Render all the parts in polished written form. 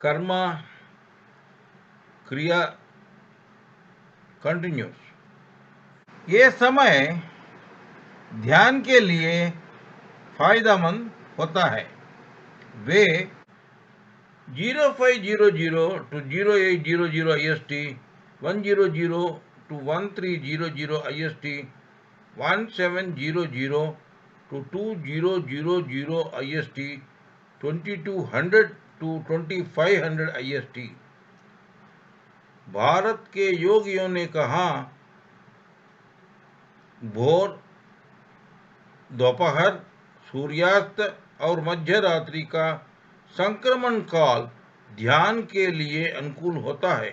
कर्मा क्रिया कंटिन्यूस। ये समय ध्यान के लिए फायदेमंद होता है। वे 0500 to 0800 IST, 100 to 1300 IST, 1700 to 2000 IST, 2200 to 2500 IST। Bharat के योगियों ने कहा, भोर, दोपहर, सूर्यास्त और मध्य रात्रि का संक्रमण काल ध्यान के लिए अनुकूल होता है।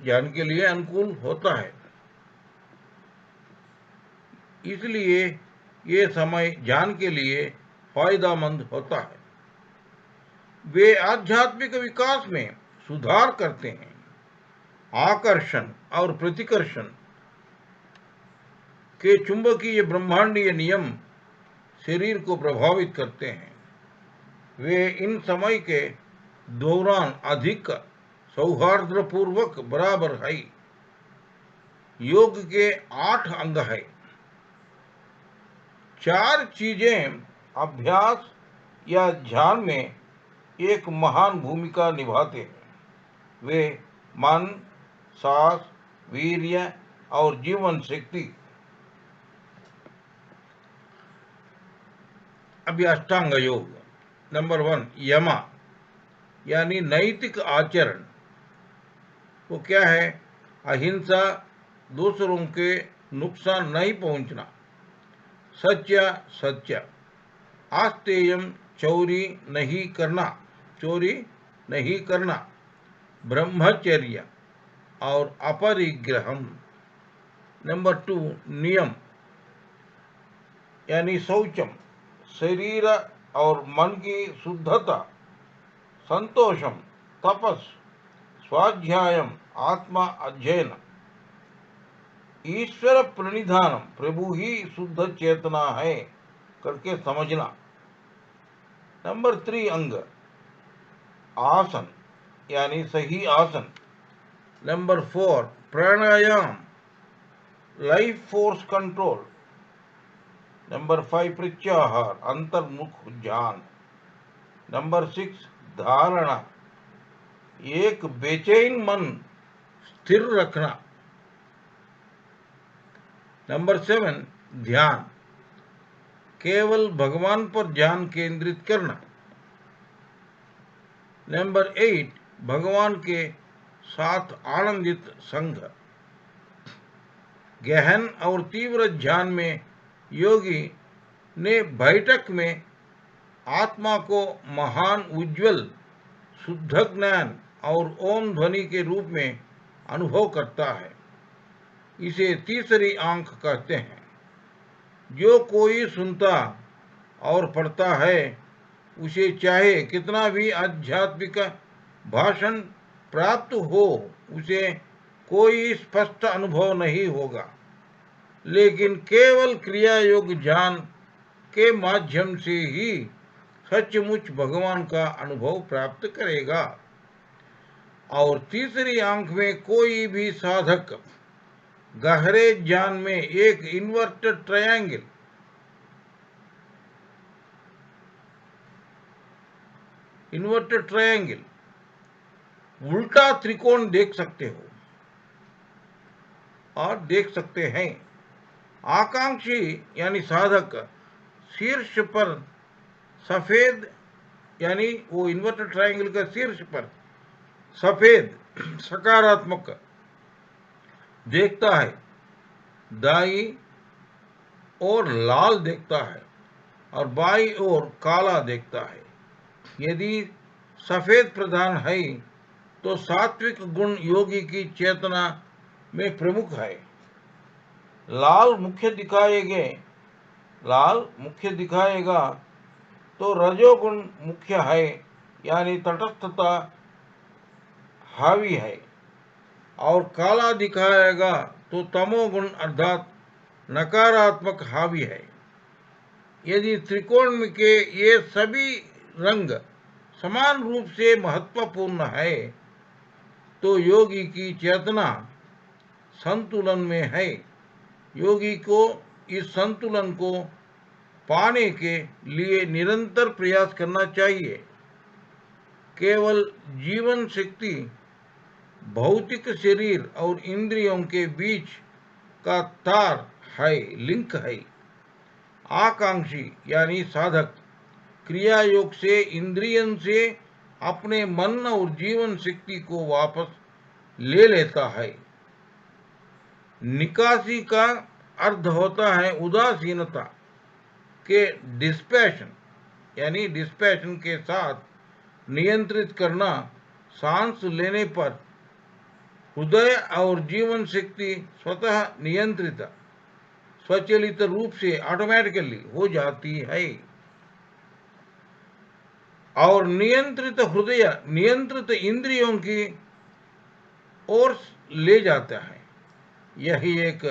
ध्यान के लिए अनुकूल होता है, इसलिए ये समय ध्यान के लिए फायदेमंद होता है। वे आध्यात्मिक विकास में सुधार करते हैं। आकर्षण और प्रतिकर्षण के चुंबकीय ब्रह्मांडीय नियम शरीर को प्रभावित करते हैं। वे इन समय के दौरान अधिक सौहार्दपूर्वक बराबर है। योग के 8 अंग है। 4 चीजें अभ्यास या ध्यान में एक महान भूमिका निभाते हैं। वे मन, सांस, वीर्य और जीवन शक्ति। अभी अष्टांग योग। नंबर 1, यमा यानी नैतिक आचरण। वो क्या है? अहिंसा, दूसरों के नुकसान नहीं पहुंचना, सत्य, आस्तेयम, चोरी नहीं करना, ब्रह्मचर्य और अपरिग्रहम। नंबर 2, नियम यानी शौचम, शरीर और मन की शुद्धता, संतोषम, तपस, स्वाध्यायम, आत्मा अध्ययन, ईश्वर प्रणिधानम, प्रभु ही शुद्ध चेतना है करके समझना। नंबर 3, अंग, आसन यानी सही आसन। नंबर 4, प्राणायाम, लाइफ फोर्स कंट्रोल। नंबर 5, प्रत्याहार, अंतर्मुख ध्यान। नंबर 6, धारणा, एक बेचैन मन स्थिर रखना। नंबर 7, ध्यान, केवल भगवान पर ध्यान केंद्रित करना। नंबर 8, भगवान के साथ आनंदित संग। गहन और तीव्र ध्यान में योगी ने बैठक में आत्मा को महान, उज्जवल, शुद्ध ज्ञान और ओम ध्वनि के रूप में अनुभव करता है। इसे तीसरी आंख कहते हैं। जो कोई सुनता और पढ़ता है, उसे चाहे कितना भी आध्यात्मिक भाषण प्राप्त हो, उसे कोई स्पष्ट अनुभव नहीं होगा, लेकिन केवल क्रिया योग ध्यान के माध्यम से ही सचमुच भगवान का अनुभव प्राप्त करेगा। और तीसरी आंख में कोई भी साधक गहरे ज्ञान में एक इन्वर्टेड ट्रायंगल, उल्टा त्रिकोण देख सकते हो और देख सकते हैं। आकांक्षी यानी साधक शीर्ष पर सफेद, यानी वो इन्वर्टेड ट्रायंगल का शीर्ष पर सफेद सकारात्मक देखता है, दाई और लाल देखता है और बाई ओर काला देखता है। यदि सफेद प्रधान है तो सात्विक गुण योगी की चेतना में प्रमुख है। लाल मुख्य दिखाएगा तो रजोगुण मुख्य है, यानी तटस्थता हावी है। और काला दिखाएगा तो तमोगुण अर्थात नकारात्मक हावी है। यदि त्रिकोण के ये सभी रंग समान रूप से महत्वपूर्ण है तो योगी की चेतना संतुलन में है। योगी को इस संतुलन को पाने के लिए निरंतर प्रयास करना चाहिए। केवल जीवन शक्ति भौतिक शरीर और इंद्रियों के बीच का तार है, लिंक है। आकांक्षी यानी साधक क्रिया योग से इंद्रियन से अपने मन और जीवन शक्ति को वापस ले लेता है। निकासी का अर्थ होता है उदासीनता के डिस्पैशन, यानी डिस्पैशन के साथ नियंत्रित करना। सांस लेने पर हृदय और जीवन शक्ति स्वतः नियंत्रित स्वचालित रूप से ऑटोमेटिकली हो जाती है और नियंत्रित हृदय नियंत्रित इंद्रियों की ओर ले जाता है। यही एक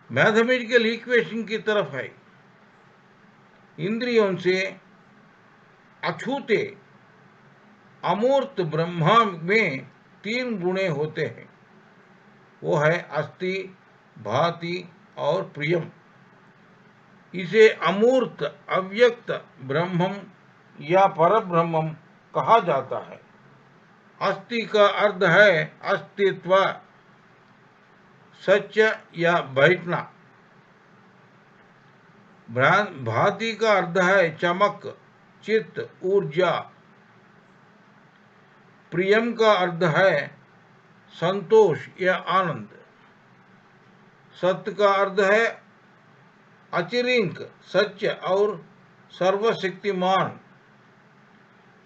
मैथमेटिकल इक्वेशन की तरफ है। इंद्रियों से अछूते अमूर्त ब्रह्मा में 3 गुणे होते हैं। वो है अस्ति, भाति और प्रियम। इसे अमूर्त अव्यक्त ब्रह्मम या परब्रह्मम कहा जाता है। अस्ति का अर्थ है अस्तित्व, सत्य या बैठना। भाति का अर्थ है चमक, चित्त, ऊर्जा। प्रियम का अर्थ है संतोष या आनंद। सत्य का अर्थ है अचिरिंक, सत्य और सर्वशक्तिमान।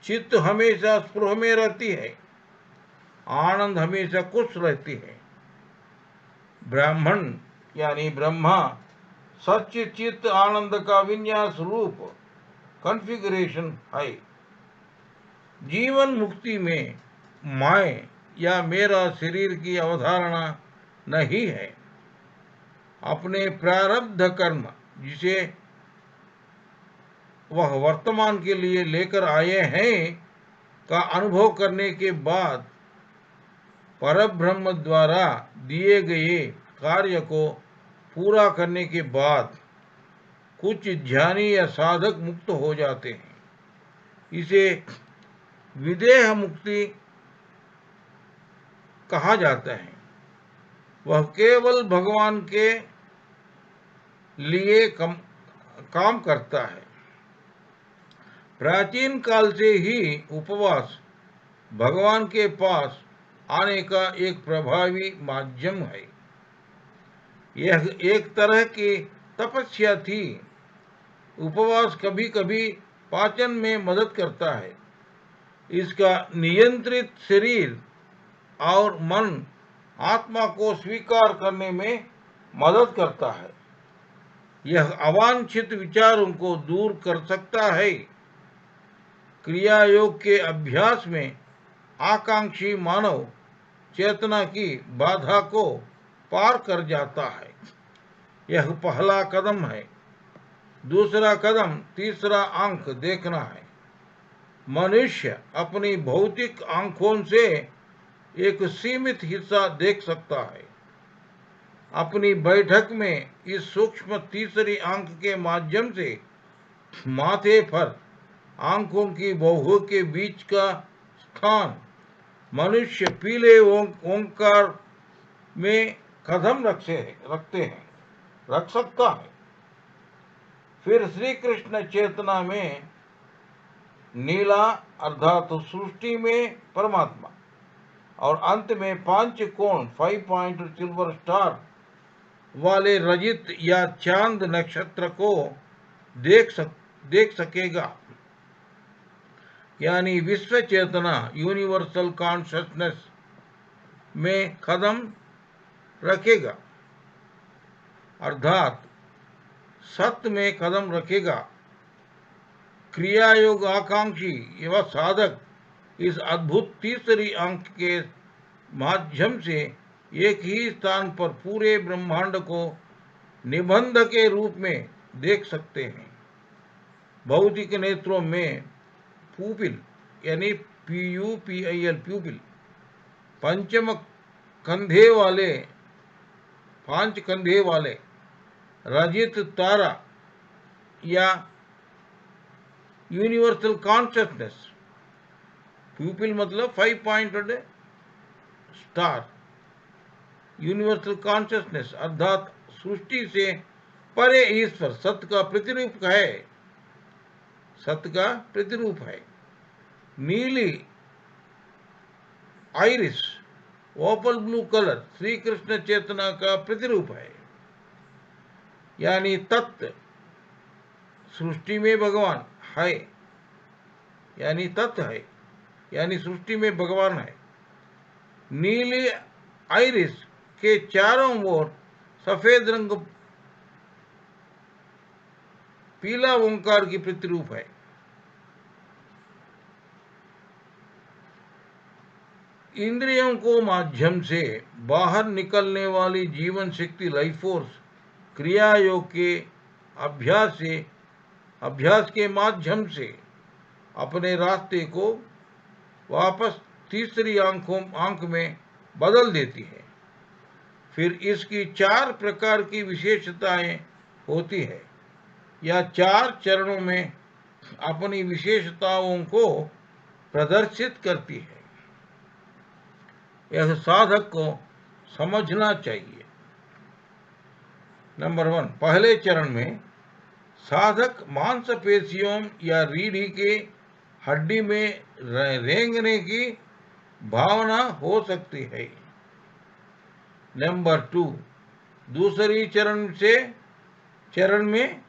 चित्त हमेशा स्पृह में रहती है, आनंद हमेशा खुश रहती है। ब्राह्मण यानी ब्रह्मा सच्चे चित्त आनंद का विन्यास रूप कॉन्फ़िगरेशन है। जीवन मुक्ति में मैं या मेरा शरीर की अवधारणा नहीं है। अपने प्रारब्ध कर्म जिसे वह वर्तमान के लिए लेकर आए हैं का अनुभव करने के बाद परब्रह्म द्वारा दिए गए कार्य को पूरा करने के बाद कुछ ज्ञानी या साधक मुक्त हो जाते हैं। इसे विदेह मुक्ति कहा जाता है। वह केवल भगवान के लिए काम करता है। प्राचीन काल से ही उपवास भगवान के पास आने का एक प्रभावी माध्यम है। यह एक तरह की तपस्या थी। उपवास कभी कभी पाचन में मदद करता है। इसका नियंत्रित शरीर और मन आत्मा को स्वीकार करने में मदद करता है। यह अवांछित विचारों को दूर कर सकता है। क्रिया योग के अभ्यास में आकांक्षी मानव चेतना की बाधा को पार कर जाता है। यह पहला कदम है। दूसरा कदम तीसरा अंक देखना है। मनुष्य अपनी भौतिक आंखों से एक सीमित हिस्सा देख सकता है। अपनी बैठक में इस सूक्ष्म तीसरी आंख के माध्यम से माथे पर आंखों की बाहुओं के बीच का स्थान मनुष्य पीले ओंकार में कदम रख सकता है। फिर श्री कृष्ण चेतना में नीला अर्थात सृष्टि में परमात्मा और अंत में 5 कोण 5 पॉइंट सिल्वर स्टार वाले रजित या चांद नक्षत्र को देख सकेगा। यानी विश्व चेतना यूनिवर्सल कॉन्शसनेस में कदम रखेगा, अर्थात सत्य में कदम रखेगा। क्रिया योग आकांक्षी एवं साधक इस अद्भुत तीसरी अंक के माध्यम से एक ही स्थान पर पूरे ब्रह्मांड को निबंध के रूप में देख सकते हैं। भौतिक नेत्रों में प्यूपिल यानी PUPIL प्यूपिल पांच कंधे वाले रजित तारा या यूनिवर्सल कॉन्शियसनेस, प्यूपिल मतलब 5 पॉइंटेड स्टार, यूनिवर्सल कॉन्शियसनेस अर्थात सृष्टि से परे ईश्वर सत्य का प्रतिरूप है, सत्य का प्रतिरूप है। नीली आइरिस ओपल ब्लू कलर श्री कृष्ण चेतना का प्रतिरूप है, यानी तत्व सृष्टि में भगवान है, यानी तत्व है, यानी सृष्टि में भगवान है। नीली आइरिस के चारों ओर सफेद रंग पीला ओंकार की प्रतिरूप है। इंद्रियों को माध्यम से बाहर निकलने वाली जीवन शक्ति लाइफ फोर्स क्रिया योग के अभ्यास के माध्यम से अपने रास्ते को वापस तीसरी आंख में बदल देती है। फिर इसकी 4 प्रकार की विशेषताएं होती है या 4 चरणों में अपनी विशेषताओं को प्रदर्शित करती है। यह साधक को समझना चाहिए। नंबर 1, पहले चरण में साधक मांसपेशियों या रीढ़ के हड्डी में रेंगने की भावना हो सकती है। नंबर 2, दूसरी चरण में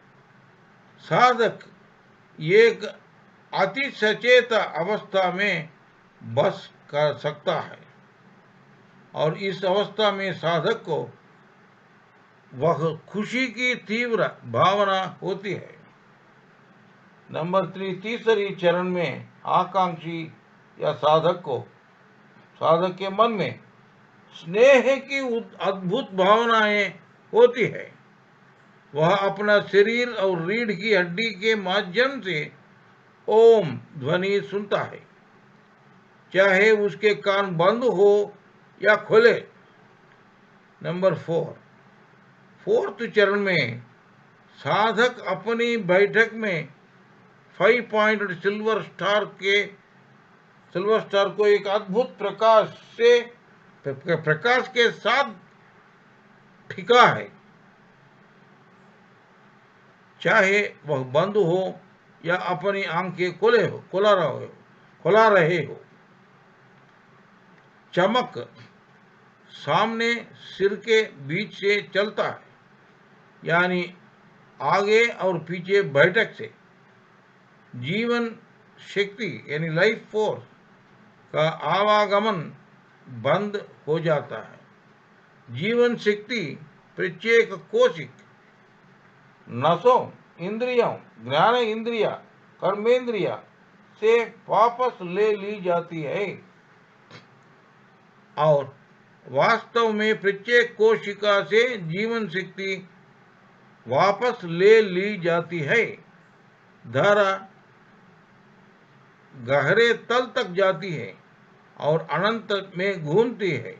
साधक एक अति सचेत अवस्था में बस कर सकता है और इस अवस्था में साधक को वह खुशी की तीव्र भावना होती है। नंबर 3, तीसरी चरण में आकांक्षी या साधक के मन में स्नेह की अद्भुत भावनाएं होती है। वह अपना शरीर और रीढ़ की हड्डी के माध्यम से ओम ध्वनि सुनता है, चाहे उसके कान बंद हो या खुले। नंबर 4, फोर्थ चरण में साधक अपनी बैठक में 5 पॉइंटेड सिल्वर स्टार को एक अद्भुत प्रकाश के साथ ठिका है, चाहे वह बंद हो या अपनी आंखें खुला रहे हो। चमक सामने सिर के बीच से चलता है, यानी आगे और पीछे बैठक से जीवन शक्ति यानी लाइफ फोर्स का आवागमन बंद हो जाता है। जीवन शक्ति प्रत्येक कोशिक, नसों, इंद्रियों, ज्ञान इंद्रिया, कर्मेंद्रिया से वापस ले ली जाती है और वास्तव में प्रत्येक कोशिका से जीवन शक्ति वापस ले ली जाती है। धारा गहरे तल तक जाती है और अनंत में घूमती है।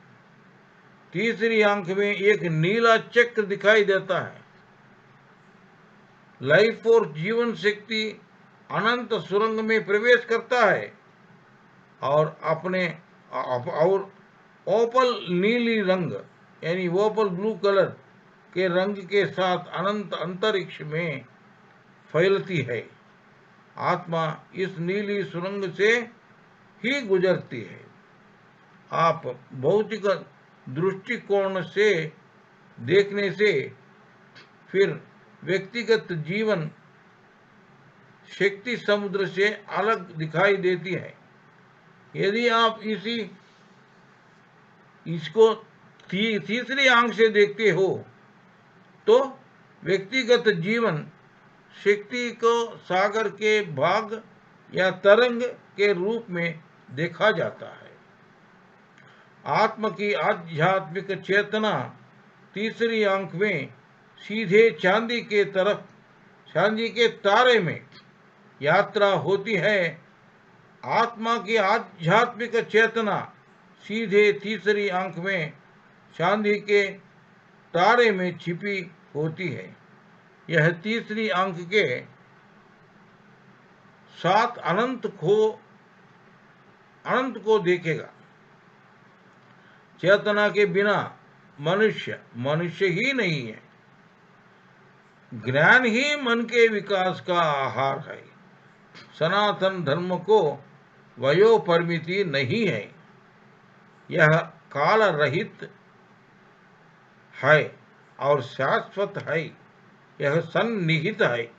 तीसरी आंख में एक नीला चक्र दिखाई देता है। लाइफ और जीवन शक्ति अनंत सुरंग में प्रवेश करता है और ओपल नीली रंग यानी ओपल ब्लू कलर के रंग के साथ अनंत अंतरिक्ष में फैलती है। आत्मा इस नीली सुरंग से ही गुजरती है। आप भौतिक दृष्टिकोण से देखने से फिर व्यक्तिगत जीवन शक्ति समुद्र से अलग दिखाई देती है। यदि आप इसको तीसरी आंख से देखते हो तो व्यक्तिगत जीवन शक्ति को सागर के भाग या तरंग के रूप में देखा जाता है। आत्मा की आध्यात्मिक चेतना तीसरी आंख में सीधे चांदी के तरफ, चांदी के तारे में यात्रा होती है। आत्मा की आध्यात्मिक चेतना सीधे तीसरी आंख में चांदी के तारे में छिपी होती है। यह तीसरी आंख के साथ अनंत को देखेगा। चेतना के बिना मनुष्य मनुष्य ही नहीं है। ज्ञान ही मन के विकास का आहार है। सनातन धर्म को वयो परिमिति नहीं है। यह काल रहित है और शाश्वत है। यह सन्निहित है।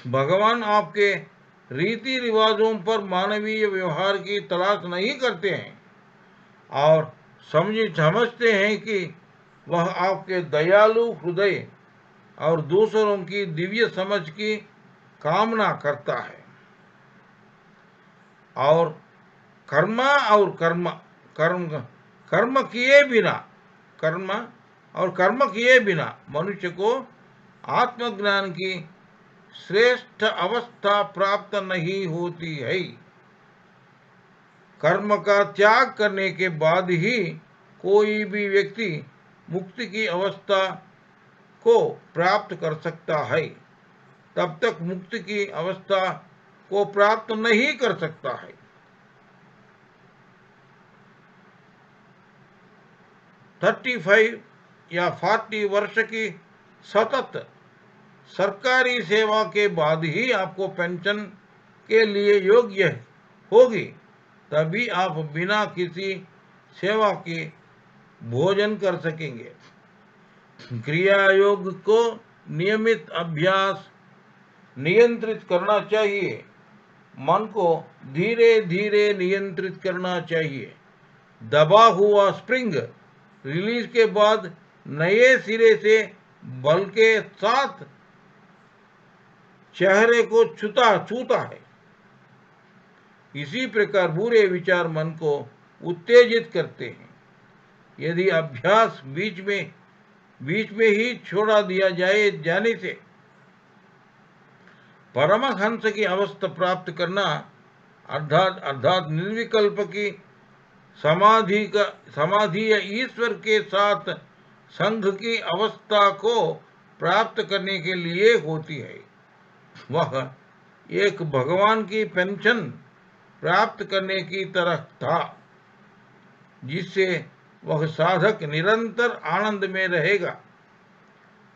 भगवान आपके रीति रिवाजों पर मानवीय व्यवहार की तलाश नहीं करते हैं और समझते हैं कि वह आपके दयालु हृदय और दूसरों की दिव्य समझ की कामना करता है। और कर्म किए बिना मनुष्य को आत्मज्ञान की श्रेष्ठ अवस्था प्राप्त नहीं होती है। कर्म का त्याग करने के बाद ही कोई भी व्यक्ति मुक्ति की अवस्था को प्राप्त कर सकता है। तब तक मुक्ति की अवस्था को प्राप्त नहीं कर सकता है। 35 या 40 वर्ष की सतत सरकारी सेवा के बाद ही आपको पेंशन के लिए योग्य होगी। तभी आप बिना किसी सेवा के भोजन कर सकेंगे। क्रिया योग को नियमित अभ्यास नियंत्रित करना चाहिए। मन को धीरे धीरे नियंत्रित करना चाहिए। दबा हुआ स्प्रिंग रिलीज के बाद नए सिरे से बल के साथ चेहरे को छूता है। इसी प्रकार बुरे विचार मन को उत्तेजित करते हैं। यदि अभ्यास बीच में ही छोड़ा दिया जाने से परमहंस की अवस्था प्राप्त करना अर्थात निर्विकल्प की समाधि या ईश्वर के साथ संघ की अवस्था को प्राप्त करने के लिए होती है। वह एक भगवान की पेंशन प्राप्त करने की तरह था, जिससे वह साधक निरंतर आनंद में रहेगा।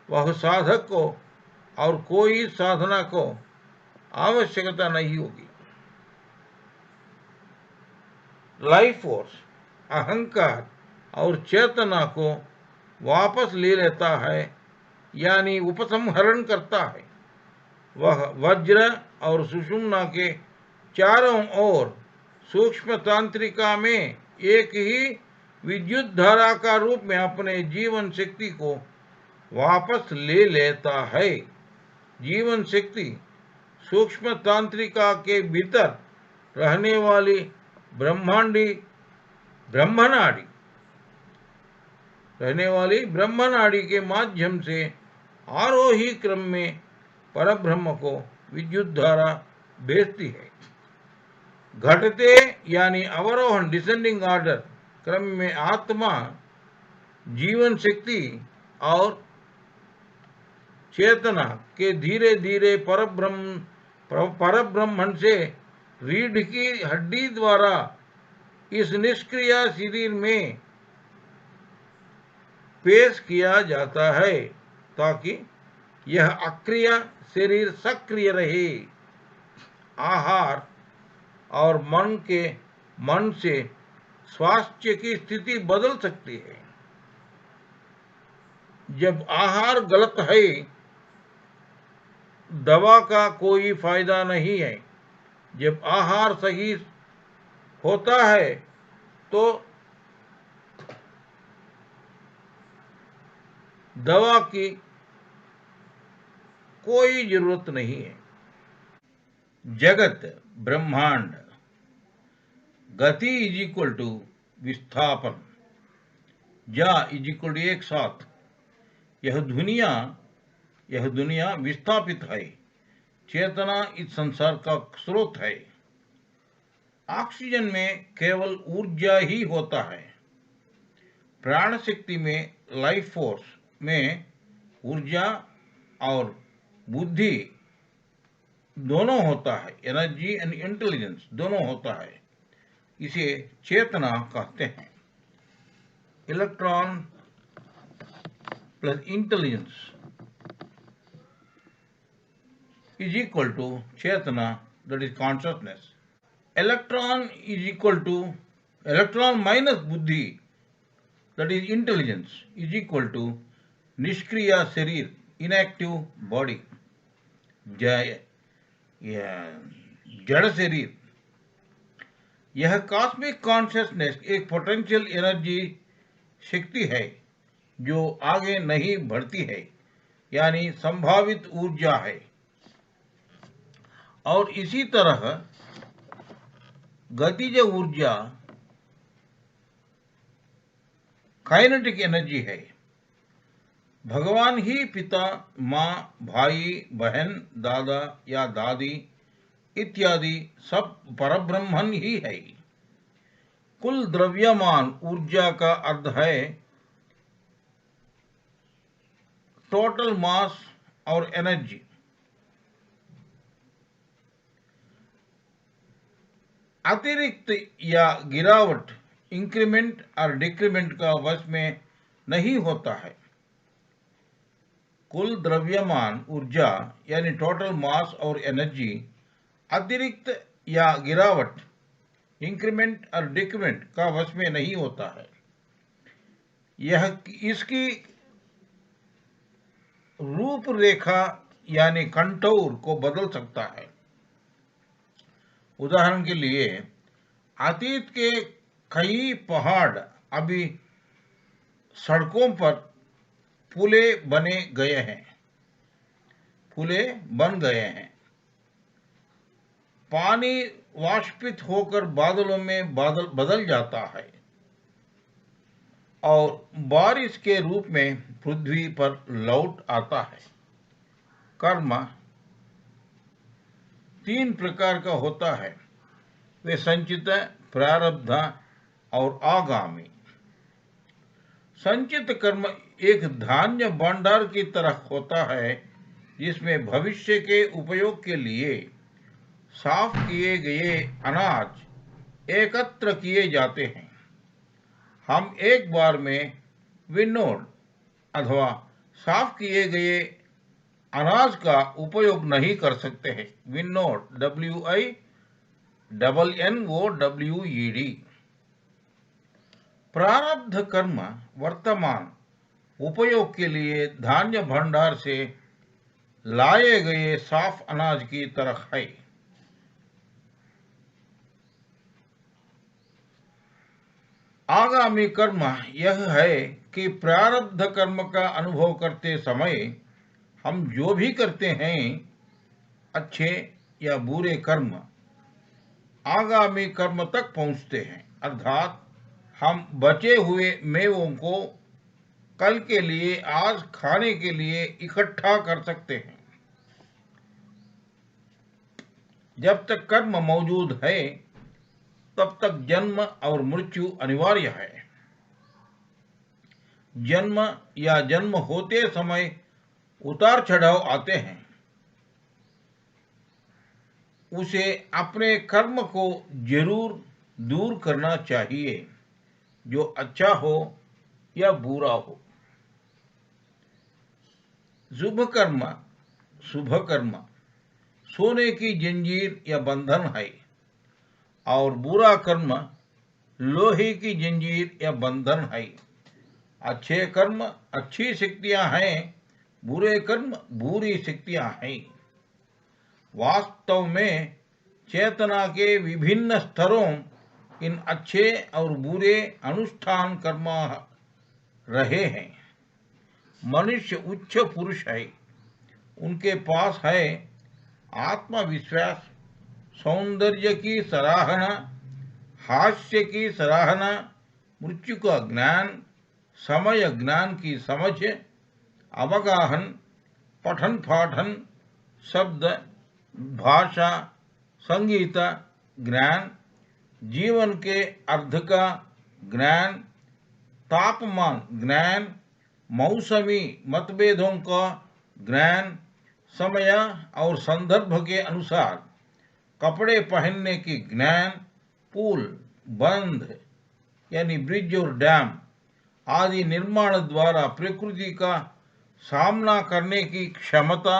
वह साधक को और कोई साधना को आवश्यकता नहीं होगी। लाइफ फोर्स अहंकार और चेतना को वापस ले लेता है, यानी उपसंहरण करता है। वह वज्र और सुषुम्ना के चारों ओर सूक्ष्म तांत्रिका में एक ही विद्युत धारा का रूप में अपने जीवन शक्ति को वापस ले लेता है। जीवन शक्ति सूक्ष्म तांत्रिका के भीतर रहने वाली ब्रह्मनाड़ी के माध्यम से आरोही क्रम में परब्रह्म को विद्युत धारा भेजती है। घटते यानी अवरोहण डिसेंडिंग ऑर्डर क्रम में आत्मा जीवन शक्ति और चेतना के धीरे धीरे परब्रह्मन से रीढ़ की हड्डी द्वारा इस निष्क्रिय शरीर में पेश किया जाता है, ताकि यह अक्रिय शरीर सक्रिय रहे। आहार और मन से स्वास्थ्य की स्थिति बदल सकती है। जब आहार गलत है, दवा का कोई फायदा नहीं है। जब आहार सही होता है तो दवा की कोई जरूरत नहीं है। जगत ब्रह्मांड गति इज इक्वल टू विस्थापन, जा इज इक्वल टू एक साथ। यह दुनिया यह दुनिया विस्थापित है। चेतना इस संसार का स्रोत है। ऑक्सीजन में केवल ऊर्जा ही होता है। प्राण शक्ति में, लाइफ फोर्स में ऊर्जा और बुद्धि दोनों होता है। एनर्जी एंड इंटेलिजेंस दोनों होता है। इसे चेतना कहते हैं। Electron plus intelligence is equal to chetana, that is consciousness. Electron is equal to electron minus buddhi, that is intelligence, is equal to निष्क्रिय शरीर, inactive body, जड़ शरीर। यह कॉस्मिक कॉन्शियसनेस एक पोटेंशियल एनर्जी शक्ति है जो आगे नहीं बढ़ती है, यानी संभावित ऊर्जा है। और इसी तरह गतिज ऊर्जा काइनेटिक एनर्जी है। भगवान ही पिता, माँ, भाई, बहन, दादा या दादी इत्यादि सब परब्रह्मन ही है। कुल द्रव्यमान ऊर्जा का अर्थ है टोटल मास और एनर्जी। अतिरिक्त या गिरावट, इंक्रीमेंट और डिक्रीमेंट का वश में नहीं होता है। कुल द्रव्यमान ऊर्जा यानी टोटल मास और एनर्जी अतिरिक्त या गिरावट, इंक्रीमेंट और डिक्रीमेंट का वश में नहीं होता है। यह इसकी रूपरेखा यानी कंटूर को बदल सकता है। उदाहरण के लिए अतीत के कई पहाड़ अभी सड़कों पर पुले बन गए हैं। पानी वाष्पित होकर बादलों में बदल जाता है और बारिश के रूप में पृथ्वी पर लौट आता है। कर्म 3 प्रकार का होता है। वे संचित, प्रारब्ध और आगामी। संचित कर्म एक धान्य भंडार की तरह होता है जिसमें भविष्य के उपयोग के लिए साफ किए गए अनाज एकत्र किए जाते हैं। हम एक बार में विनोड अथवा साफ किए गए अनाज का उपयोग नहीं कर सकते हैं। विनोड, WINNOWED। प्रारब्ध कर्म वर्तमान उपयोग के लिए धान्य भंडार से लाए गए साफ अनाज की तरह है। आगामी कर्म यह है कि प्रारब्ध कर्म का अनुभव करते समय हम जो भी करते हैं, अच्छे या बुरे कर्म, आगामी कर्म तक पहुंचते हैं। अर्थात हम बचे हुए मेवों को कल के लिए, आज खाने के लिए इकट्ठा कर सकते हैं। जब तक कर्म मौजूद है तब तक जन्म और मृत्यु अनिवार्य है। जन्म या जन्म होते समय उतार चढ़ाव आते हैं। उसे अपने कर्म को जरूर दूर करना चाहिए, जो अच्छा हो या बुरा हो। शुभ कर्म सोने की जंजीर या बंधन है और बुरा कर्म लोहे की जंजीर या बंधन है। अच्छे कर्म अच्छी शक्तियां हैं, बुरे कर्म बुरी शक्तियां हैं। वास्तव में चेतना के विभिन्न स्तरों इन अच्छे और बुरे अनुष्ठान कर्म रहे हैं। मनुष्य उच्च पुरुष है। उनके पास है आत्मविश्वास, सौंदर्य की सराहना, हास्य की सराहना, मृत्यु का ज्ञान, समय ज्ञान की समझ, अवगाहन, पठन पाठन, शब्द, भाषा, संगीत ज्ञान, जीवन के अर्थ का ज्ञान, तापमान ज्ञान, मौसमी मतभेदों का ज्ञान, समय और संदर्भ के अनुसार कपड़े पहनने की ज्ञान, पुल, बंध यानी ब्रिज और डैम आदि निर्माण द्वारा प्रकृति का सामना करने की क्षमता,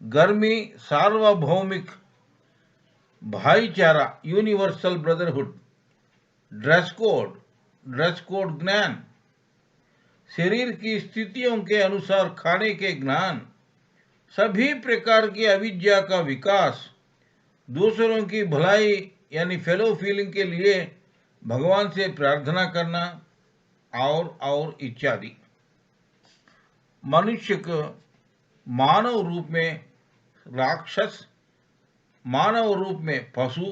गर्मी, सार्वभौमिक भाईचारा यूनिवर्सल ब्रदरहुड, ड्रेस कोड ज्ञान, शरीर की स्थितियों के अनुसार खाने के ज्ञान, सभी प्रकार की अविद्या का विकास, दूसरों की भलाई यानी फेलो फीलिंग के लिए भगवान से प्रार्थना करना और इत्यादि। मनुष्य को मानव रूप में राक्षस, मानव रूप में पशु,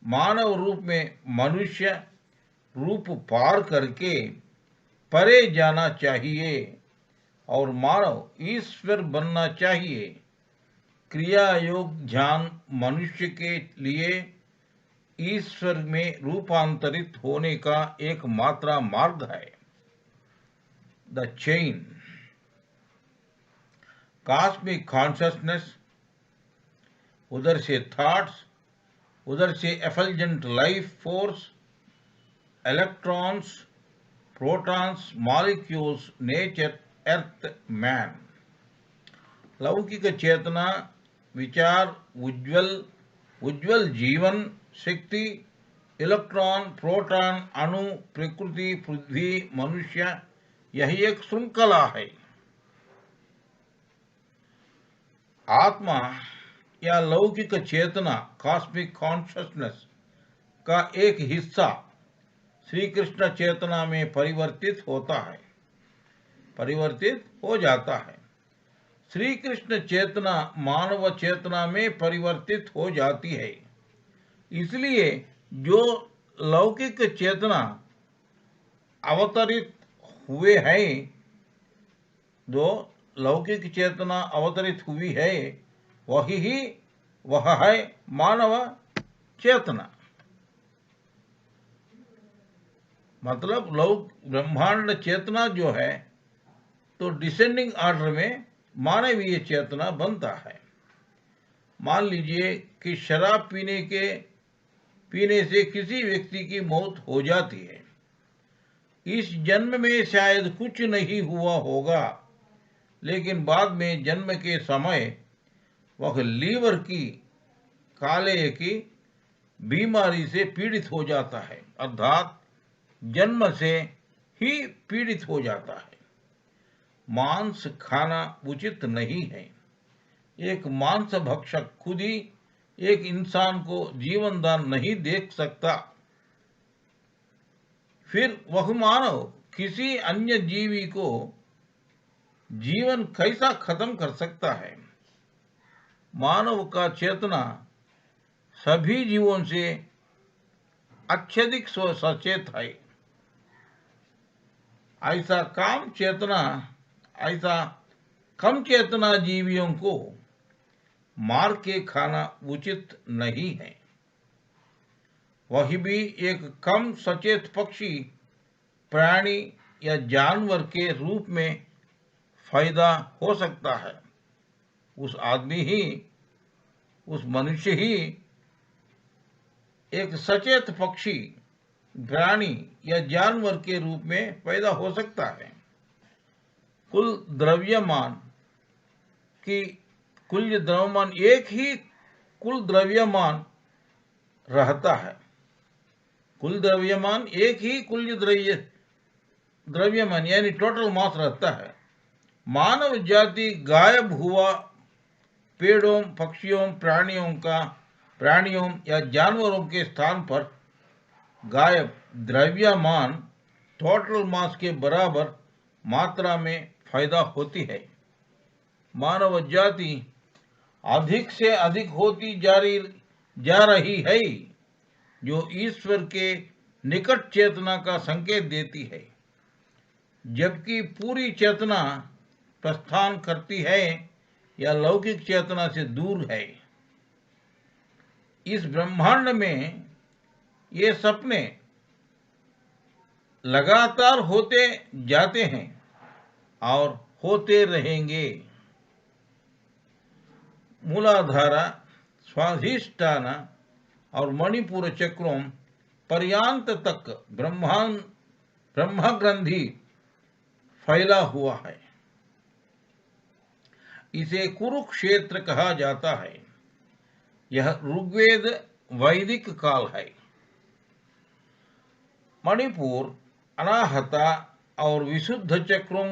मानव रूप में मनुष्य रूप पार करके परे जाना चाहिए और मानव ईश्वर बनना चाहिए। क्रिया योग ध्यान मनुष्य के लिए ईश्वर में रूपांतरित होने का एकमात्र मार्ग है। द चेन, कॉस्मिक कॉन्शसनेस, उधर से थॉट्स, उधर से effulgent life force, electrons, protons, molecules, nature, earth, man. लौकिक चेतना, विचार, उज्ज्वल जीवन शक्ति, इलेक्ट्रॉन, प्रोटॉन, अणु, प्रकृति, पृथ्वी, मनुष्य, यही एक श्रृंखला है। आत्मा या लौकिक चेतना कॉस्मिक कॉन्शसनेस का एक हिस्सा श्री कृष्ण चेतना में परिवर्तित हो जाता है। श्री कृष्ण चेतना मानव चेतना में परिवर्तित हो जाती है। इसलिए जो लौकिक चेतना अवतरित हुए हैं, जो लौकिक चेतना अवतरित हुई है, वह है मानव चेतना। मतलब ब्रह्मांड चेतना जो है तो डिसेंडिंग ऑर्डर में मानवीय चेतना बनता है। मान लीजिए कि शराब पीने से किसी व्यक्ति की मौत हो जाती है। इस जन्म में शायद कुछ नहीं हुआ होगा, लेकिन बाद में जन्म के समय वह लीवर की कालेय की बीमारी से पीड़ित हो जाता है, अर्थात जन्म से ही पीड़ित हो जाता है। मांस खाना उचित नहीं है। एक मांस भक्षक खुद ही एक इंसान को जीवन दान नहीं दे सकता, फिर वह मानव किसी अन्य जीवी को जीवन कैसा खत्म कर सकता है। मानव का चेतना सभी जीवों से अत्यधिक सचेत है। ऐसा कम चेतना जीवियों को मार के खाना उचित नहीं है। वही भी एक कम सचेत पक्षी, प्राणी या जानवर के रूप में फायदा हो सकता है। उस मनुष्य ही एक सचेत पक्षी, प्राणी या जानवर के रूप में पैदा हो सकता है। कुल द्रव्यमान एक ही कुल द्रव्यमान रहता है। कुल द्रव्यमान एक ही कुल द्रव्यमान यानी टोटल मास रहता है। मानव जाति गायब हुआ पेड़ों, पक्षियों, प्राणियों या जानवरों के स्थान पर गायब द्रव्यमान टोटल मास के बराबर मात्रा में फायदा होती है। मानव जाति अधिक से अधिक होती जा रही है, जो ईश्वर के निकट चेतना का संकेत देती है, जबकि पूरी चेतना प्रस्थान करती है या लौकिक चेतना से दूर है। इस ब्रह्मांड में ये सपने लगातार होते जाते हैं और होते रहेंगे। मूलाधारा, स्वाधिष्ठान और मणिपुर चक्रों पर्यंत तक ब्रह्म ग्रंथि फैला हुआ है। इसे कुरुक्षेत्र कहा जाता है। यह ऋग्वेद वैदिक काल है। मणिपुर, अनाहता और विशुद्ध चक्रों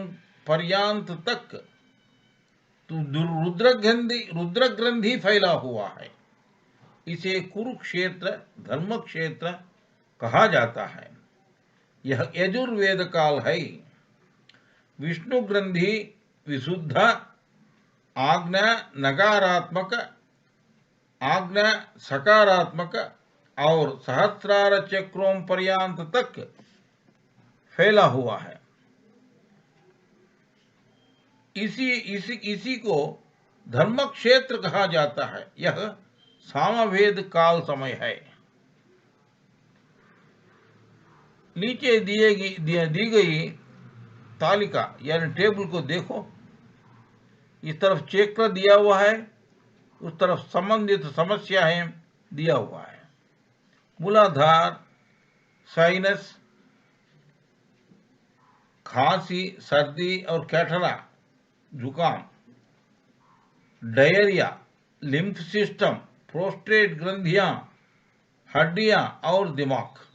पर्यंत तक रुद्र ग्रंथि फैला हुआ है। इसे कुरुक्षेत्र धर्म क्षेत्र कहा जाता है। यह यजुर्वेद काल है। विष्णु ग्रंथि विशुद्ध, आज्ञा नकारात्मक, आज्ञा सकारात्मक और सहस्रार चक्रों पर्यंत तक फैला हुआ है। इसी को धर्म क्षेत्र कहा जाता है। यह सामवेद काल समय है। नीचे दी गई तालिका यानी टेबल को देखो। इस तरफ चक्र दिया हुआ है, उस तरफ संबंधित समस्याएं दिया हुआ है। मूलाधार, साइनस, खांसी, सर्दी और कैटरा, जुकाम, डायरिया, लिम्फ सिस्टम, प्रोस्टेट ग्रंथियां, हड्डियां और दिमाग।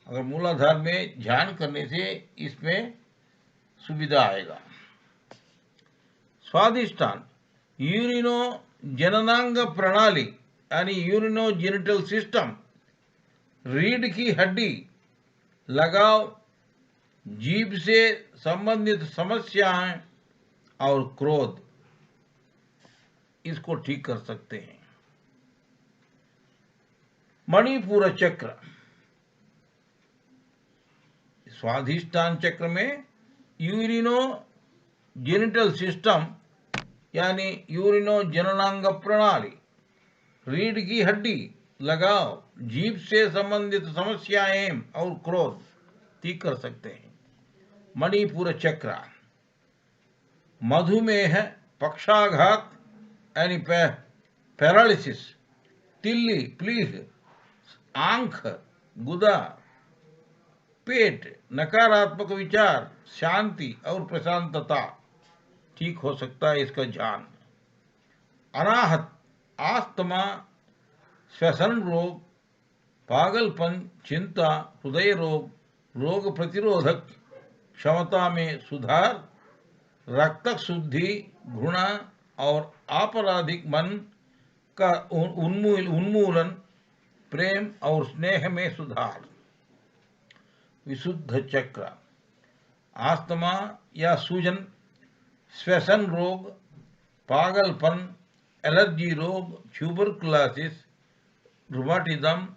अगर मूलाधार में ध्यान करने से इसमें सुविधा आएगा। स्वादिष्टान, यूरिनो जननांग प्रणाली यानी यूरिनो जेनिटल सिस्टम, रीढ़ की हड्डी, लगाव, जीभ से संबंधित समस्याएं और क्रोध, इसको ठीक कर सकते हैं। मणिपुर चक्र, स्वाधिष्ठान चक्र में यूरिनो जेनिटल सिस्टम यानी यूरिनो जननांग प्रणाली, रीढ़ की हड्डी, लगाव, जीभ से संबंधित समस्याएं और क्रोध ठीक कर सकते हैं। मणिपुर चक्र, मधुमेह, पक्षाघात यानी पैरालिसिस, तिल्ली, प्लीह, आंख, गुदा, पेट, नकारात्मक विचार, शांति और प्रशांतता ठीक हो सकता है इसका ध्यान। अनाहत, आस्थमा, श्वसन रोग, पागलपन, चिंता, हृदय रोग, रोग प्रतिरोधक क्षमता में सुधार, रक्त शुद्धि, घृणा और आपराधिक मन का उन्मूलन, प्रेम और स्नेह में सुधार। विशुद्ध चक्र, आस्थमा या सूजन, श्वसन रोग, पागलपन, एलर्जी रोग, ट्यूबरकुलोसिस, रूमाटिज्म,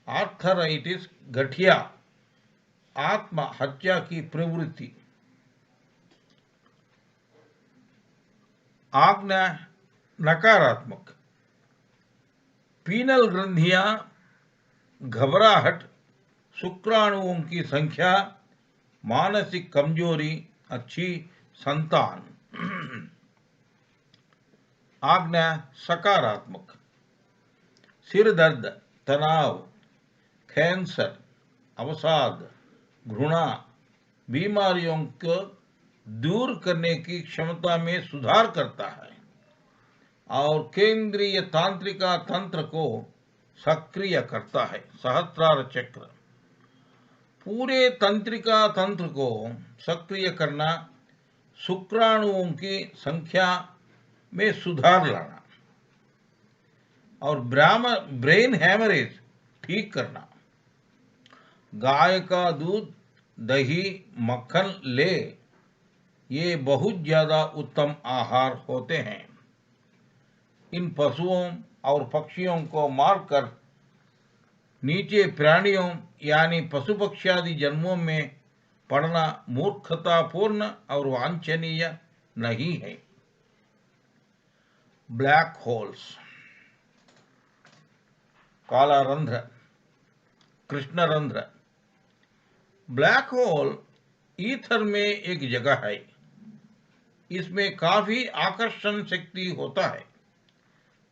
आर्थराइटिस, गठिया, आत्महत्या की प्रवृत्ति। आज्ञा नकारात्मक, पीनल ग्रंथियां, घबराहट, शुक्राणुओं की संख्या, मानसिक कमजोरी, अच्छी संतान। आज्ञा सकारात्मक, सिर दर्द, तनाव, कैंसर, अवसाद, घृणा, बीमारियों को दूर करने की क्षमता में सुधार करता है और केंद्रीय तांत्रिका तंत्र को सक्रिय करता है। सहस्रार चक्र, पूरे तंत्रिका तंत्र को सक्रिय करना, शुक्राणुओं की संख्या में सुधार लाना और ब्रेन हैमरेज ठीक करना। गाय का दूध, दही, मक्खन ले, ये बहुत ज्यादा उत्तम आहार होते हैं। इन पशुओं और पक्षियों को मारकर नीचे प्राणियों यानी पशु पक्षी आदि जन्मों में पढ़ना मूर्खतापूर्ण और वांछनीय नहीं है। ब्लैक होल्स, काला रंध्र, कृष्ण रंध्र। ब्लैक होल ईथर में एक जगह है। इसमें काफी आकर्षण शक्ति होता है।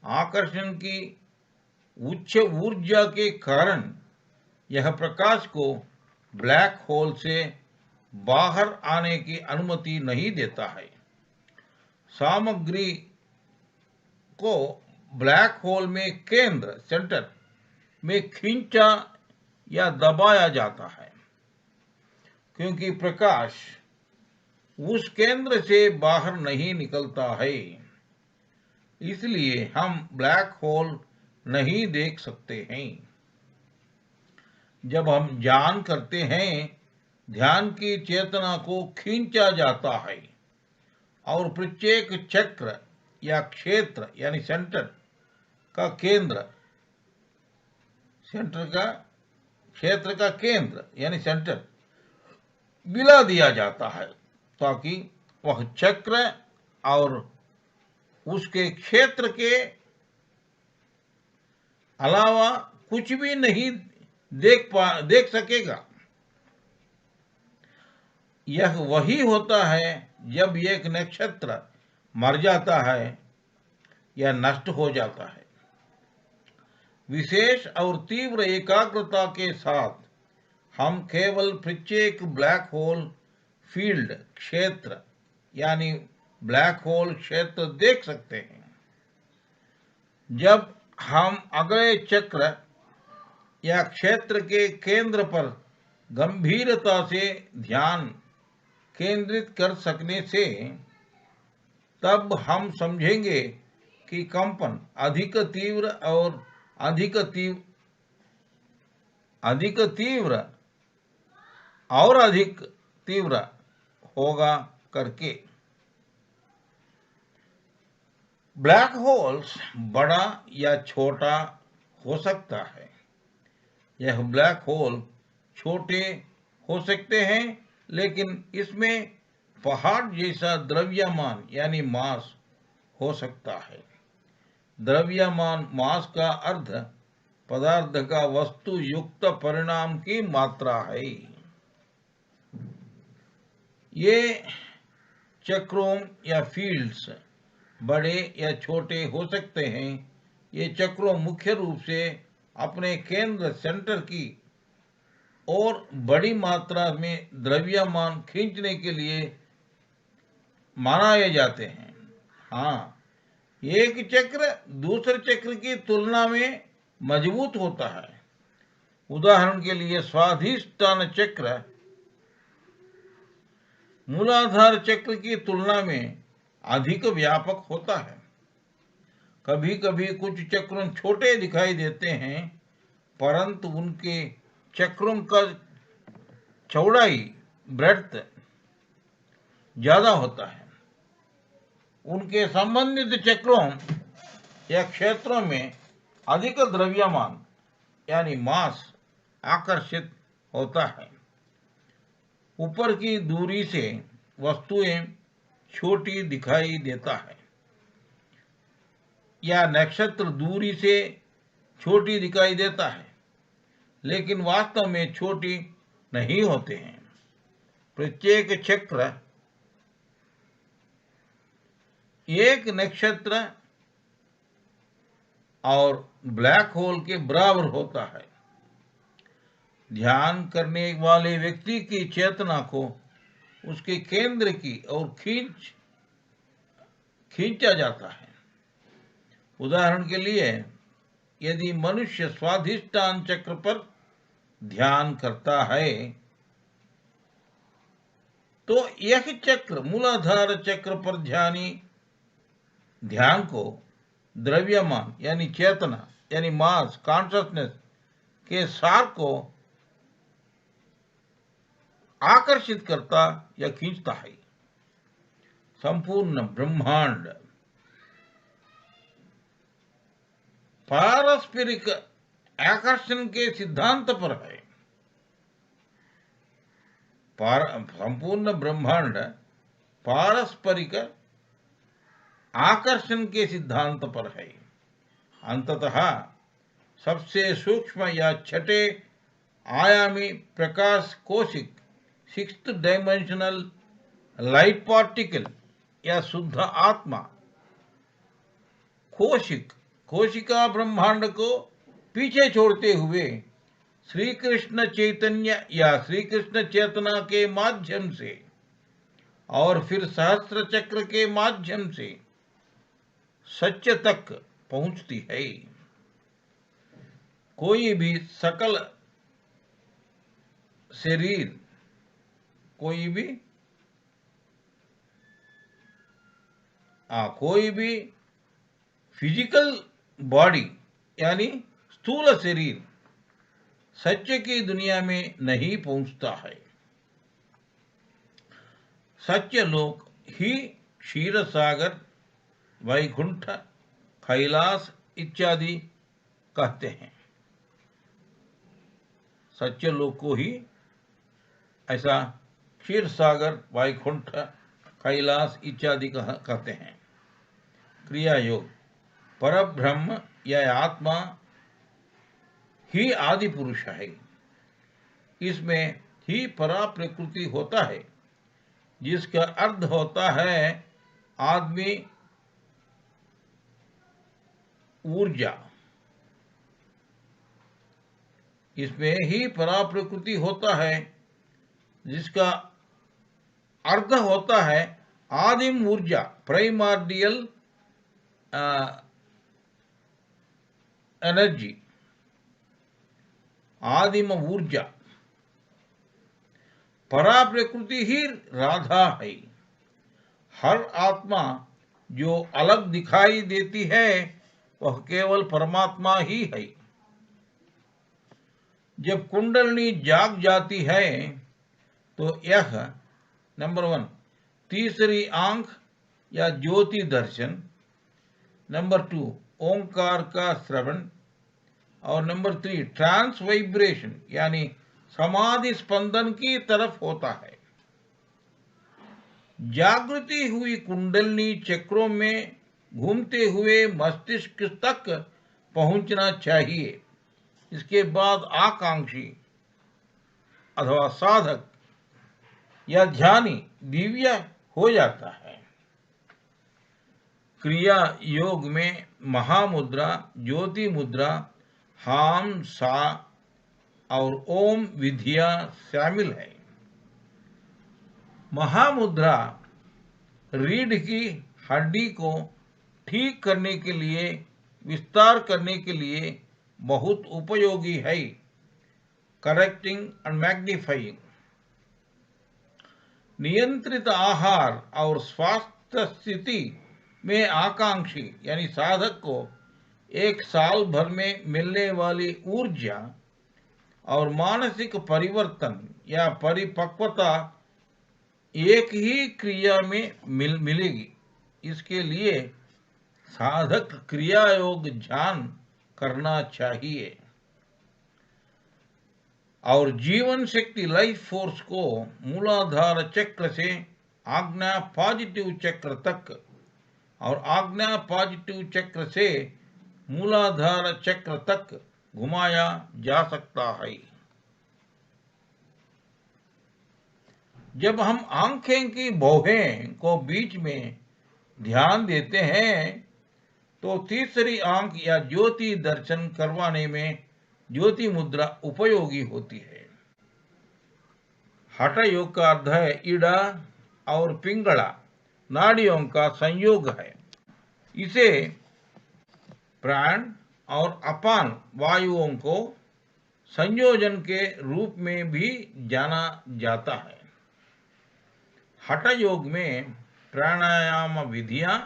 आकर्षण की उच्च ऊर्जा के कारण यह प्रकाश को ब्लैक होल से बाहर आने की अनुमति नहीं देता है। सामग्री को ब्लैक होल में केंद्र सेंटर में खींचा या दबाया जाता है, क्योंकि प्रकाश उस केंद्र से बाहर नहीं निकलता है, इसलिए हम ब्लैक होल नहीं देख सकते हैं। जब हम ध्यान करते हैं, ध्यान की चेतना को खींचा जाता है और प्रत्येक चक्र या क्षेत्र यानी सेंटर का केंद्र क्षेत्र का केंद्र यानी सेंटर मिला दिया जाता है, ताकि वह चक्र और उसके क्षेत्र के अलावा कुछ भी नहीं देख सकेगा। यह वही होता है जब एक नक्षत्र मर जाता है या नष्ट हो जाता है। विशेष और तीव्र एकाग्रता के साथ हम केवल प्रत्येक ब्लैक होल फील्ड क्षेत्र यानी ब्लैक होल क्षेत्र देख सकते हैं। जब हम अगले चक्र या क्षेत्र के केंद्र पर गंभीरता से ध्यान केंद्रित कर सकने से, तब हम समझेंगे कि कंपन अधिक तीव्र और अधिक तीव्र होगा करके। ब्लैक होल्स बड़ा या छोटा हो सकता है। यह ब्लैक होल छोटे हो सकते हैं, लेकिन इसमें पहाड़ जैसा द्रव्यमान यानी मास हो सकता है। द्रव्यमान मास का अर्थ पदार्थ का वस्तु युक्त परिणाम की मात्रा है। ये चक्रों या फील्ड्स बड़े या छोटे हो सकते हैं। ये चक्रों मुख्य रूप से अपने केंद्र सेंटर की और बड़ी मात्रा में द्रव्यमान खींचने के लिए बनाए जाते हैं। हाँ, एक चक्र दूसरे चक्र की तुलना में मजबूत होता है। उदाहरण के लिए स्वाधिष्ठान चक्र मूलाधार चक्र की तुलना में अधिक व्यापक होता है। कभी कभी कुछ चक्रों छोटे दिखाई देते हैं, परंतु उनके चक्रों का चौड़ाई ब्रेड्थ ज्यादा होता है। उनके संबंधित चक्रों या क्षेत्रों में अधिक द्रव्यमान यानी मास आकर्षित होता है। ऊपर की दूरी से वस्तुएं छोटी दिखाई देता है, या नक्षत्र दूरी से छोटी दिखाई देता है, लेकिन वास्तव में छोटी नहीं होते हैं। प्रत्येक चक्र एक नक्षत्र और ब्लैक होल के बराबर होता है। ध्यान करने वाले व्यक्ति की चेतना को उसके केंद्र की ओर खींचा जाता है। उदाहरण के लिए, यदि मनुष्य स्वाधिष्ठान चक्र पर ध्यान करता है, तो यह चक्र मूलाधार चक्र पर ध्यान को द्रव्यमान यानी चेतना यानी मास कॉन्शसनेस के सार को आकर्षित करता या खींचता है। संपूर्ण ब्रह्मांड पारस्परिक आकर्षण के सिद्धांत पर है। संपूर्ण ब्रह्मांड पारस्परिक आकर्षण के सिद्धांत पर है। अंततः सबसे सूक्ष्म या छठे आयामी प्रकाश कोशिक, सिक्स्थ डायमेंशनल लाइट पार्टिकल या शुद्ध आत्मा, कोशिका ब्रह्मांड को पीछे छोड़ते हुए श्री कृष्ण चैतन्य या श्री कृष्ण चेतना के माध्यम से और फिर सहस्त्र चक्र के माध्यम से सत्य तक पहुंचती है। कोई भी सकल शरीर, कोई भी फिजिकल बॉडी यानी स्थूल शरीर सत्य की दुनिया में नहीं पहुंचता है। सत्य लोक ही क्षीर सागर, वैकुंठ, कैलाश इत्यादि कहते हैं। सत्य लोक को ही ऐसा क्षीर सागर, वैकुंठ, कैलाश इत्यादि कहते हैं। क्रिया योग, परब्रह्म या आत्मा ही आदि पुरुष है। इसमें ही परा प्रकृति होता है, जिसका अर्थ होता है आदमी ऊर्जा। इसमें ही परा प्रकृति होता है, जिसका अर्थ होता है आदिम ऊर्जा, प्राइमर्डियल एनर्जी, आदिम ऊर्जा। परा प्रकृति ही राधा है। हर आत्मा जो अलग दिखाई देती है वह केवल परमात्मा ही है। जब कुंडलनी जाग जाती है तो यह नंबर 1 तीसरी आंख या ज्योति दर्शन, नंबर 2 ओंकार का श्रवण और नंबर 3 ट्रांस वाइब्रेशन यानी समाधि स्पंदन की तरफ होता है। जागृति हुई कुंडलनी चक्रों में घूमते हुए मस्तिष्क तक पहुंचना चाहिए। इसके बाद आकांक्षी अथवा साधक या ध्यानी दिव्य हो जाता है। क्रिया योग में महामुद्रा, ज्योति मुद्रा, हाम, सा और ओम विधियां शामिल है। महामुद्रा रीढ़ की हड्डी को ठीक करने के लिए, विस्तार करने के लिए बहुत उपयोगी है। Correcting and magnifying. नियंत्रित आहार और स्वास्थ्य स्थिति में आकांक्षी यानी साधक को एक साल भर में मिलने वाली ऊर्जा और मानसिक परिवर्तन या परिपक्वता एक ही क्रिया में मिलेगी। इसके लिए साधक क्रिया योग ध्यान करना चाहिए और जीवन शक्ति लाइफ फोर्स को मूलाधार चक्र से आज्ञा पॉजिटिव चक्र तक और आज्ञा पॉजिटिव चक्र से मूलाधार चक्र तक घुमाया जा सकता है। जब हम आंखें की भौहें को बीच में ध्यान देते हैं तो तीसरी आंख या ज्योति दर्शन करवाने में ज्योति मुद्रा उपयोगी होती है। हठ योग का अर्थ है इड़ा और पिंगला नाड़ियों का संयोग है। इसे प्राण और अपान वायुओं को संयोजन के रूप में भी जाना जाता है। हठ योग में प्राणायाम विधियां,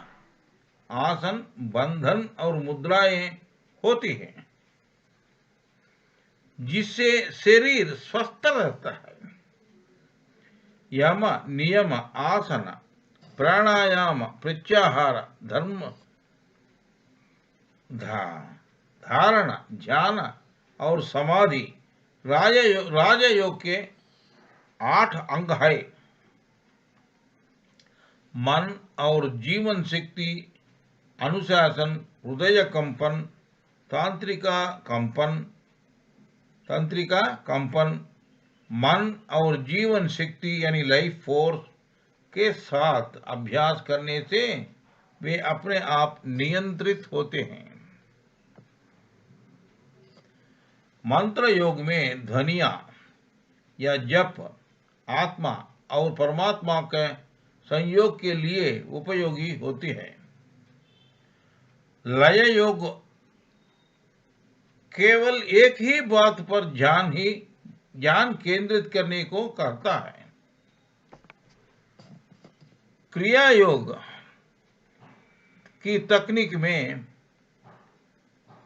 आसन, बंधन और मुद्राएं होती हैं, जिससे शरीर स्वस्थ रहता है। यम, नियम, आसन, प्राणायाम, प्रत्याहार, धर्म धारणा, ध्यान और समाधि राजयोग के 8 अंग है। मन और जीवन शक्ति, अनुशासन, हृदय कंपन, तंत्रिका कंपन, मन और जीवन शक्ति यानी लाइफ फोर्स के साथ अभ्यास करने से वे अपने आप नियंत्रित होते हैं। मंत्र योग में ध्वनियां या जप आत्मा और परमात्मा के संयोग के लिए उपयोगी होती है। लय योग केवल एक ही बात पर ध्यान केंद्रित करने को कहता है। क्रिया योग की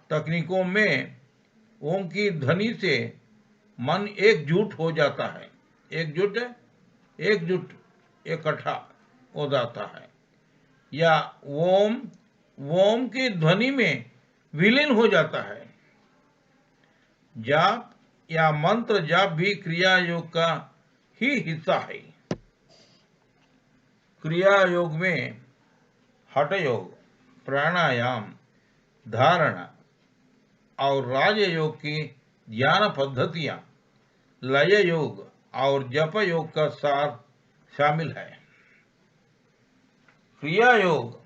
तकनीकों में ओम की ध्वनि से मन एकजुट हो जाता है, एकजुट इकट्ठा हो जाता है, या ओम की ध्वनि में विलीन हो जाता है। जाप या मंत्र जाप भी क्रिया योग का ही हिस्सा है। क्रिया योग में हठ योग, प्राणायाम, धारणा और राजयोग की ध्यान पद्धतियां, लय योग और जप योग का सार शामिल है। क्रिया योग,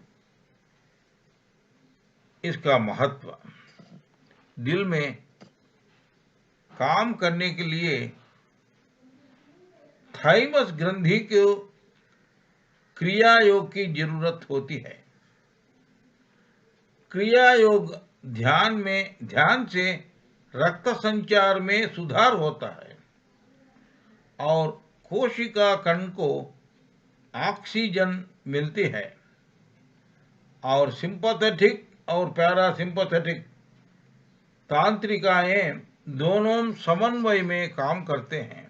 इसका महत्व, दिल में काम करने के लिए थाइमस ग्रंथि को क्रिया योग की जरूरत होती है। क्रिया योग ध्यान से रक्त संचार में सुधार होता है और कोशिका कण को ऑक्सीजन मिलती है और सिंपैथेटिक और पैरासिम्पैथेटिक तंत्रिकाएं दोनों समन्वय में काम करते हैं।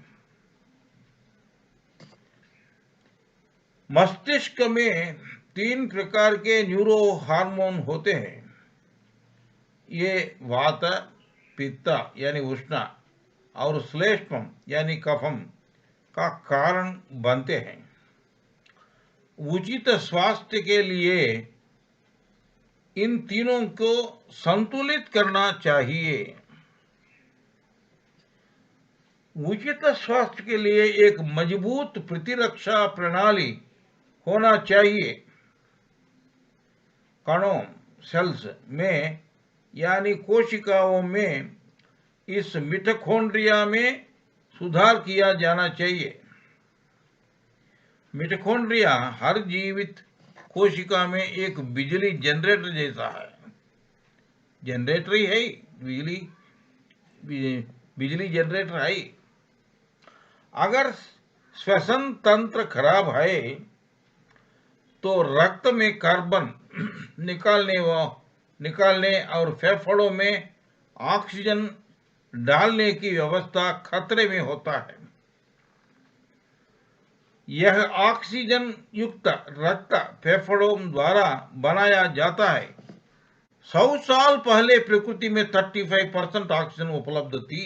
मस्तिष्क में 3 प्रकार के न्यूरो हार्मोन होते हैं। ये वात, पित्त यानी उष्ण और श्लेष्मम यानी कफम का कारण बनते हैं। उचित स्वास्थ्य के लिए इन तीनों को संतुलित करना चाहिए। उचित स्वास्थ्य के लिए एक मजबूत प्रतिरक्षा प्रणाली होना चाहिए। कणों सेल्स में यानी कोशिकाओं में इस मिटोकॉन्ड्रिया में सुधार किया जाना चाहिए। मिटोकॉन्ड्रिया हर जीवित कोशिका में एक बिजली जनरेटर जैसा है। जनरेटर ही है, बिजली जनरेटर है। अगर श्वसन तंत्र खराब है तो रक्त में कार्बन निकालने और फेफड़ों में ऑक्सीजन डालने की व्यवस्था खतरे में होता है। यह ऑक्सीजन युक्त रक्त फेफड़ों द्वारा बनाया जाता है। 100 साल पहले प्रकृति में 35% ऑक्सीजन उपलब्ध थी।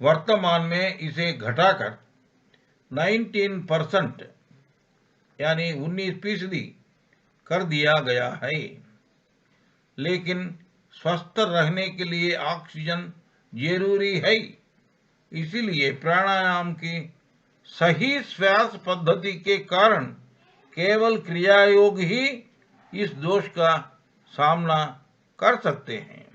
वर्तमान में इसे घटाकर 19% यानी 19% कर दिया गया है। लेकिन स्वस्थ रहने के लिए ऑक्सीजन जरूरी है। इसीलिए प्राणायाम की सही श्वास पद्धति के कारण केवल क्रिया योग ही इस दोष का सामना कर सकते हैं।